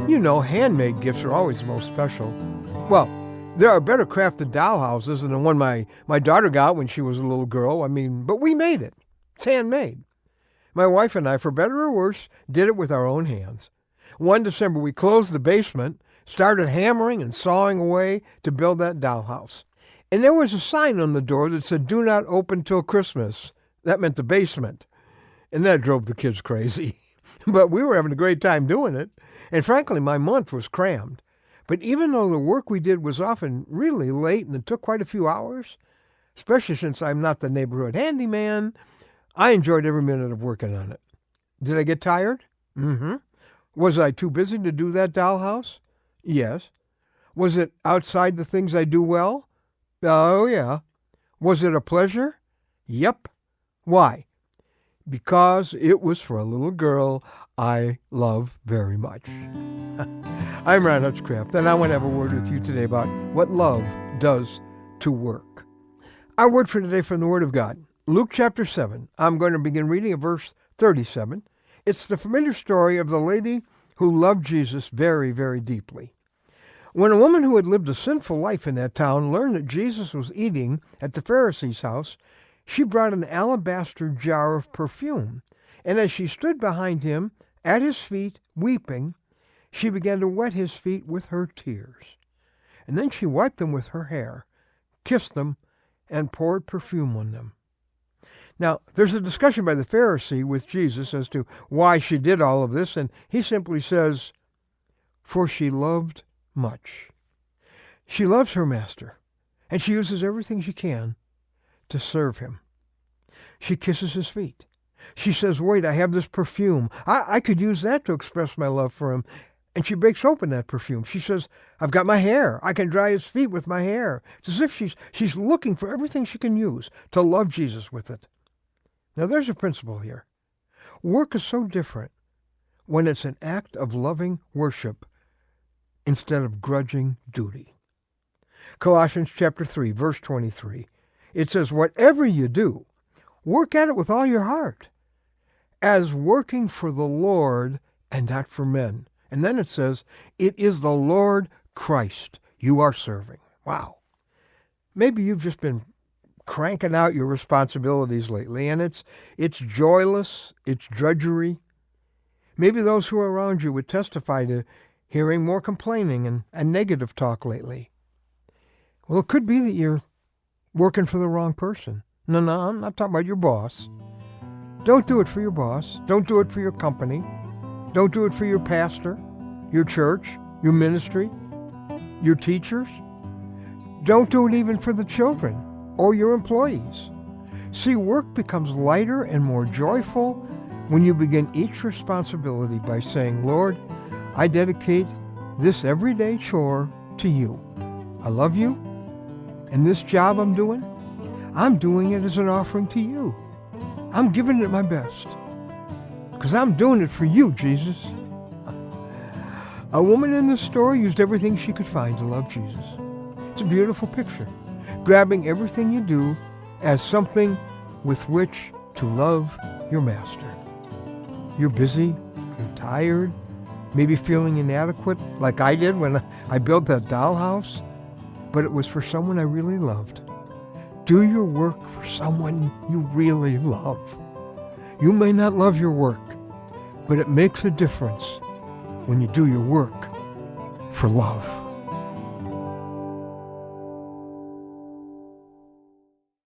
You know, handmade gifts are always the most special. Well, there are better crafted doll houses than the one my daughter got when she was a little girl. But we made it. It's handmade. My wife and I, for better or worse, did it with our own hands. One December, we closed the basement, started hammering and sawing away to build that dollhouse. And there was a sign on the door that said, "Do not open till Christmas." That meant the basement. And that drove the kids crazy. But we were having a great time doing it. And frankly, my month was crammed. But even though the work we did was often really late and it took quite a few hours, especially since I'm not the neighborhood handyman, I enjoyed every minute of working on it. Did I get tired? Mm-hmm. Was I too busy to do that dollhouse? Yes. Was it outside the things I do well? Oh, yeah. Was it a pleasure? Yep. Why? Because it was for a little girl I love very much. I'm Ron Hutchcraft, and I want to have a word with you today about what love does to work. Our word for today from the Word of God, Luke chapter 7. I'm going to begin reading at verse 37. It's the familiar story of the lady who loved Jesus very, very deeply. When a woman who had lived a sinful life in that town learned that Jesus was eating at the Pharisee's house, she brought an alabaster jar of perfume, and as she stood behind him at his feet, weeping, she began to wet his feet with her tears. And then she wiped them with her hair, kissed them, and poured perfume on them. Now, there's a discussion by the Pharisee with Jesus as to why she did all of this, and he simply says, "For she loved much." She loves her master, and she uses everything she can to serve him. She kisses his feet. She says, "Wait, I have this perfume. I could use that to express my love for him." And she breaks open that perfume. She says, "I've got my hair. I can dry his feet with my hair." It's as if she's looking for everything she can use to love Jesus with it. Now there's a principle here. Work is so different when it's an act of loving worship instead of grudging duty. Colossians chapter 3, verse 23. It says, "Whatever you do, work at it with all your heart, as working for the Lord and not for men." And then it says, "It is the Lord Christ you are serving." Wow. Maybe you've just been cranking out your responsibilities lately, and it's joyless, it's drudgery. Maybe those who are around you would testify to hearing more complaining and negative talk lately. Well, it could be that you're working for the wrong person. No, I'm not talking about your boss. Don't do it for your boss. Don't do it for your company. Don't do it for your pastor, your church, your ministry, your teachers. Don't do it even for the children or your employees. See, work becomes lighter and more joyful when you begin each responsibility by saying, "Lord, I dedicate this everyday chore to you. I love you, and this job I'm doing it as an offering to you. I'm giving it my best, because I'm doing it for you, Jesus." A woman in this story used everything she could find to love Jesus. It's a beautiful picture, grabbing everything you do as something with which to love your master. You're busy, you're tired, maybe feeling inadequate like I did when I built that dollhouse, but it was for someone I really loved. Do your work for someone you really love. You may not love your work, but it makes a difference when you do your work for love.